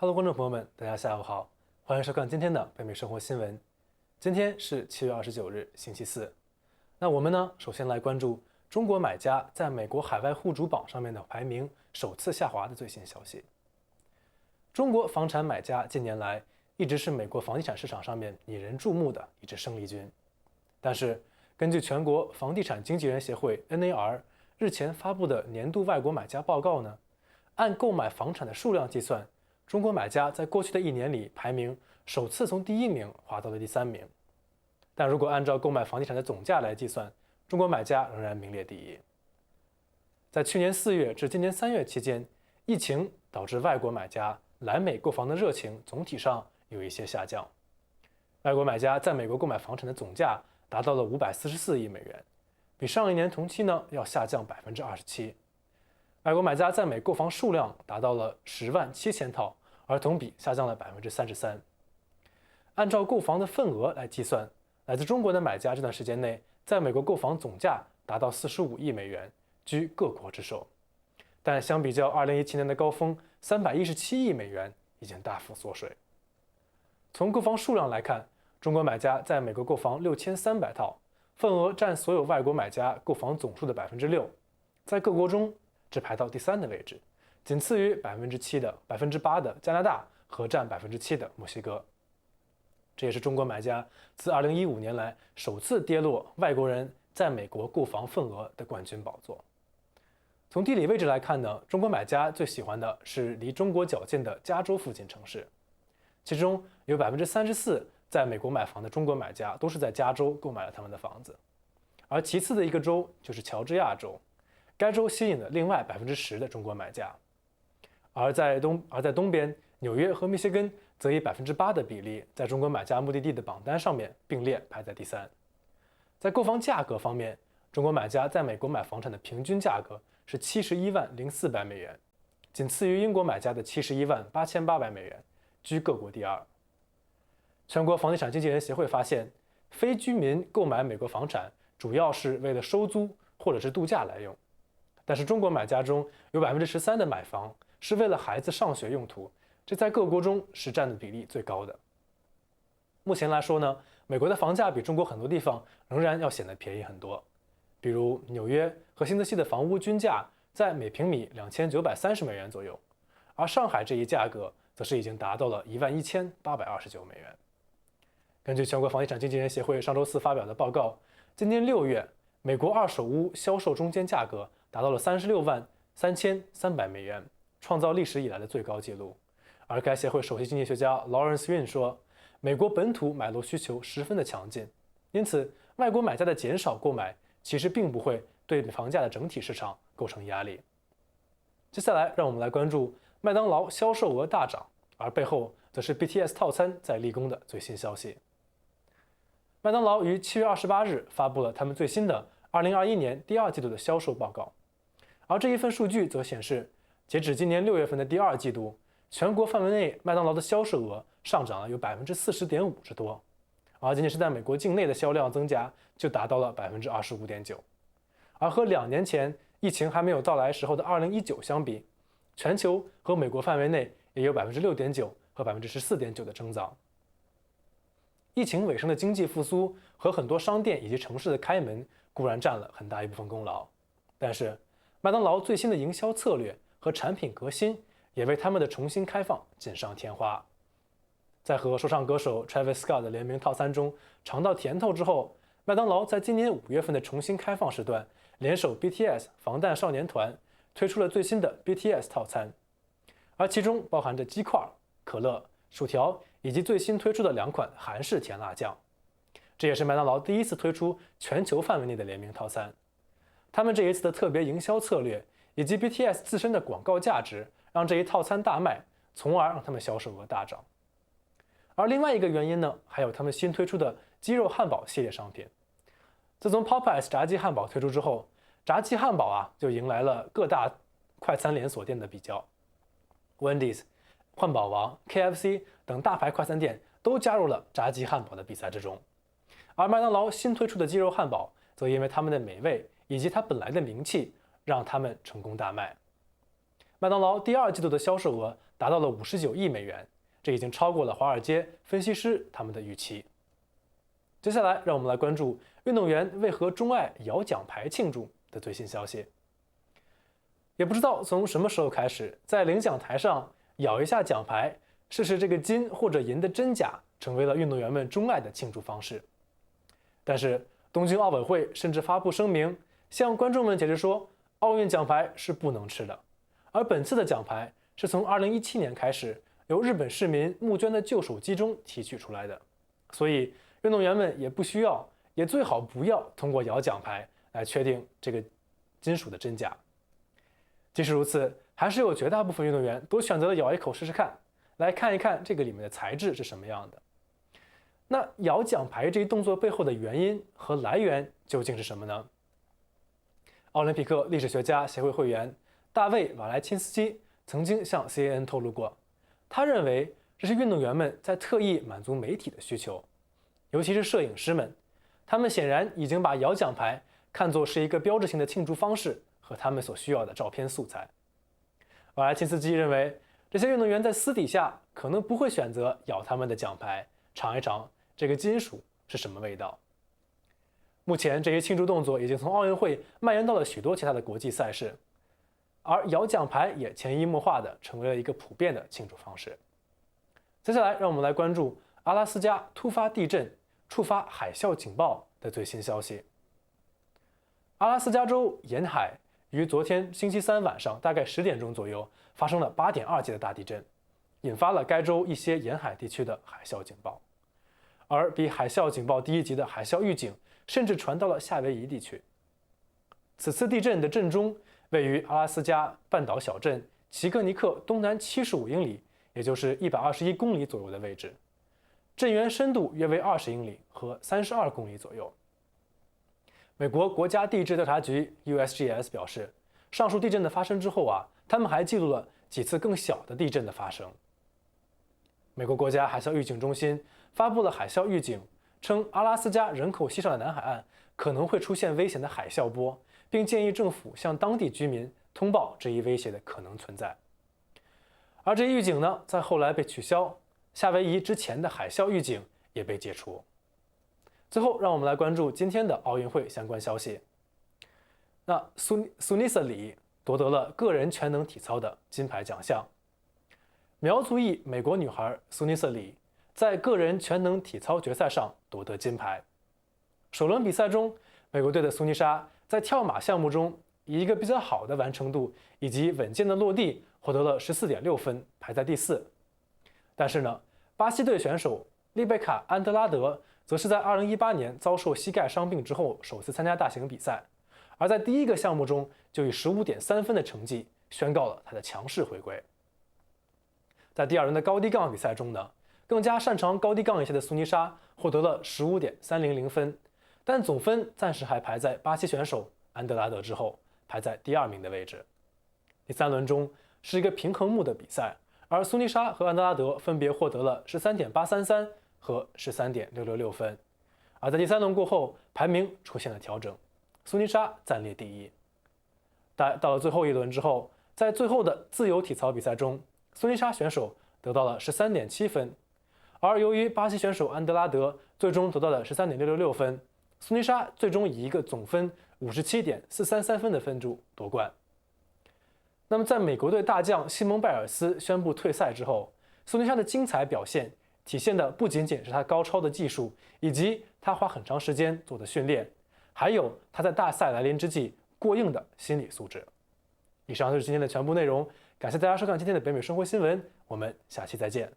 Hello，观众朋友们，大家下午好，欢迎收看今天的北美生活新闻。今天是7月29日，星期四。那我们呢，首先来关注中国买家在美国海外户主榜上面的排名首次下滑的最新消息。中国房产买家近年来一直是美国房地产市场上面引人注目的一支生力军，但是根据全国房地产经纪人协会 NAR 日前发布的年度外国买家报告呢，按购买房产的数量计算，中国买家在过去的一年里排名首次从第1名滑到了第3名，但如果按照购买房地产的总价来计算，中国买家仍然名列第一。在去年4月至今年3月期间，疫情导致外国买家来美购房的热情总体上有一些下降。外国买家在美国购买房产的总价达到了544亿美元，比上一年同期呢要下降27%。外国买家在美购房数量达到了10万7千套，而同比下降了33%。按照购房的份额来计算，来自中国的买家这段时间内在美国购房总价达到45亿美元，居各国之首。但相比较2017年的高峰317亿美元，已经大幅缩水。从购房数量来看，中国买家在美国购房6300套，份额占所有外国买家购房总数的6%，在各国中只排到第3的位置，仅次于8%的加拿大和占7%的墨西哥。这也是中国买家自2015年来首次跌落外国人在美国购房份额的冠军宝座。从地理位置来看呢，中国买家最喜欢的是离中国较近的加州附近城市，其中有34%在美国买房的中国买家都是在加州购买了他们的房子，而其次的一个州就是乔治亚州。该州吸引了另外10%的中国买家，而在东边，纽约和密歇根则以8%的比例在中国买家目的地的榜单上面并列排在第3。在购房价格方面，中国买家在美国买房产的平均价格是71万0400美元，仅次于英国买家的71万8800美元，居各国第2。全国房地产经纪人协会发现，非居民购买美国房产主要是为了收租或者是度假来用。但是中国买家中有13%的买房是为了孩子上学用途，这在各国中是占的比例最高的。目前来说呢，美国的房价比中国很多地方仍然要显得便宜很多，比如纽约和新泽西的房屋均价在每平米2930美元左右，而上海这一价格则是已经达到了11829美元。根据全国房地产经纪人协会上周四发表的报告，今年6月，美国二手屋销售中间价格达到了36万3300美元，创造历史以来的最高纪录。而该协会首席经济学家 Lawrence Yun 说，美国本土买楼需求十分的强劲，因此外国买家的减少购买其实并不会对房价的整体市场构成压力。接下来让我们来关注麦当劳销售额大涨，而背后则是 BTS 套餐在立功的最新消息。麦当劳于7月28日发布了他们最新的2021年第2季度的销售报告，而这一份数据则显示，截止今年6月份的第2季度，全国范围内麦当劳的销售额上涨了有40.5%之多，而仅仅是在美国境内的销量增加就达到了25.9%，而和2年前疫情还没有到来时候的2019相比，全球和美国范围内也有6.9%和14.9%的增长。疫情尾声的经济复苏和很多商店以及城市的开门固然占了很大一部分功劳，但是麦当劳最新的营销策略和产品革新也为他们的重新开放锦上添花。在和说唱歌手 Travis Scott 的联名套餐中尝到甜头之后，麦当劳在今年5月份的重新开放时段，联手 BTS 防弹少年团推出了最新的 BTS 套餐，而其中包含着鸡块、可乐、薯条以及最新推出的2款韩式甜辣酱。这也是麦当劳第一次推出全球范围内的联名套餐。他们这一次的特别营销策略以及 BTS 自身的广告价值，让这一套餐大卖，从而让他们销售额大涨。而另外一个原因呢，还有他们新推出的鸡肉汉堡系列商品。自从 Popeyes 炸鸡汉堡推出之后，炸鸡汉堡就迎来了各大快餐连锁店的比较。Wendy's、汉堡王、KFC 等大牌快餐店都加入了炸鸡汉堡的比赛之中。而麦当劳新推出的鸡肉汉堡，则因为他们的美味以及它本来的名气，让他们成功大卖。麦当劳第2季度的销售额达到了59亿美元，这已经超过了华尔街分析师他们的预期。接下来，让我们来关注运动员为何钟爱摇奖牌庆祝的最新消息。也不知道从什么时候开始，在领奖台上摇一下奖牌，试试这个金或者银的真假，成为了运动员们钟爱的庆祝方式。但是，东京奥委会甚至发布声明，向观众们解释说，奥运奖牌是不能吃的。而本次的奖牌是从2017年开始由日本市民募捐的旧手机中提取出来的，所以运动员们也不需要，也最好不要通过摇奖牌来确定这个金属的真假。即使如此，还是有绝大部分运动员都选择了咬一口试试看，来看一看这个里面的材质是什么样的。那摇奖牌这一动作背后的原因和来源究竟是什么呢？奥林匹克历史学家协会会员大卫·瓦莱钦斯基曾经向 CNN 透露过，他认为这是运动员们在特意满足媒体的需求，尤其是摄影师们，他们显然已经把摇奖牌看作是一个标志性的庆祝方式和他们所需要的照片素材。瓦莱钦斯基认为，这些运动员在私底下可能不会选择咬他们的奖牌，尝一尝这个金属是什么味道。目前，这些庆祝动作已经从奥运会蔓延到了许多其他的国际赛事，而摇奖牌也潜移默化地成为了一个普遍的庆祝方式。接下来，让我们来关注阿拉斯加突发地震触发海啸警报的最新消息。阿拉斯加州沿海于昨天星期三晚上大概10点钟左右发生了8.2级的大地震，引发了该州一些沿海地区的海啸警报。而比海啸警报低1级的海啸预警甚至传到了夏威夷地区。此次地震的震中位于阿拉斯加半岛小镇奇克尼克东南75英里，也就是121公里左右的位置，震源深度约为20英里和32公里左右。美国国家地质调查局 USGS 表示，上述地震的发生之后他们还记录了几次更小的地震的发生。美国国家海啸预警中心发布了海啸预警，称阿拉斯加人口稀少的南海岸可能会出现危险的海啸波，并建议政府向当地居民通报这一威胁的可能存在。而这一预警呢，在后来被取消，夏威夷之前的海啸预警也被解除。最后，让我们来关注今天的奥运会相关消息。那苏妮瑟里夺得了个人全能体操的金牌奖项。苗族裔美国女孩苏妮瑟里在个人全能体操决赛上夺得金牌。首轮比赛中，美国队的苏妮莎在跳马项目中以一个比较好的完成度以及稳健的落地，获得了14.6分，排在第4。但是呢，巴西队选手丽贝卡·安德拉德则是在2018年遭受膝盖伤病之后首次参加大型比赛，而在第1个项目中就以15.3分的成绩宣告了他的强势回归。在第2轮的高低杠比赛中呢，更加擅长高低杠一些的苏妮莎获得了15.300分，但总分暂时还排在巴西选手安德拉德之后，排在第2名的位置。第3轮中是一个平衡木的比赛，而苏妮莎和安德拉德分别获得了13.833和13.666分，而在第3轮过后，排名出现了调整，苏妮莎暂列第1。但到了最后1轮之后，在最后的自由体操比赛中，苏妮莎选手得到了13.7分，而由于巴西选手安德拉德最终得到了13.666分，苏妮莎最终以一个总分57.433分的分数夺冠。那么，在美国队大将西蒙·拜尔斯宣布退赛之后，苏妮莎的精彩表现体现的不仅仅是她高超的技术，以及她花很长时间做的训练，还有她在大赛来临之际过硬的心理素质。以上就是今天的全部内容，感谢大家收看今天的北美生活新闻，我们下期再见。